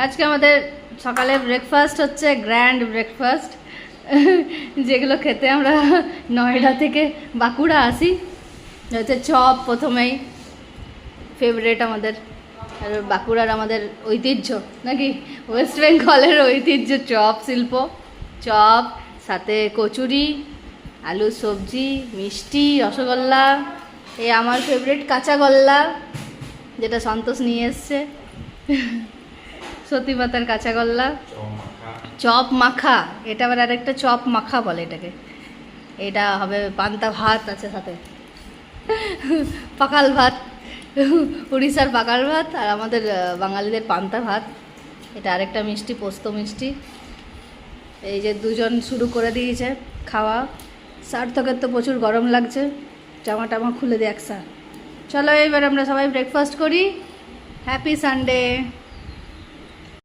আজকে আমাদের সকালে ব্রেকফাস্ট হচ্ছে গ্র্যান্ড ব্রেকফাস্ট, যেগুলো খেতে আমরা নয়ডা থেকে বাঁকুড়া আসি। হচ্ছে চপ প্রথমেই ফেভারেট আমাদের, আর বাঁকুড়ার আমাদের ঐতিহ্য নাকি ওয়েস্ট বেঙ্গলের ঐতিহ্য চপ শিল্প। চপ সাথে কচুরি, আলু সবজি, মিষ্টি, রসগোল্লা, এই আমার ফেভারিট কাঁচাগোল্লা যেটা সন্তোষ নিয়ে এসছে, সতী পাতার কাঁচাগোল্লা, চপ মাখা, এটা আবার আরেকটা চপ মাখা বলে এটাকে। এটা হবে পান্তা ভাত আছে সাথে, পাকাল ভাত, উড়িষ্যার পাকাল ভাত আর আমাদের বাঙালিদের পান্তা ভাত। এটা আরেকটা মিষ্টি, পোস্ত মিষ্টি। এই যে দুজন শুরু করে দিয়েছে খাওয়া। সার্থকের তো প্রচুর গরম লাগছে, জামা টামা খুলে দিয়ে একসা। চলো এবার আমরা সবাই ব্রেকফাস্ট করি। Happy Sunday.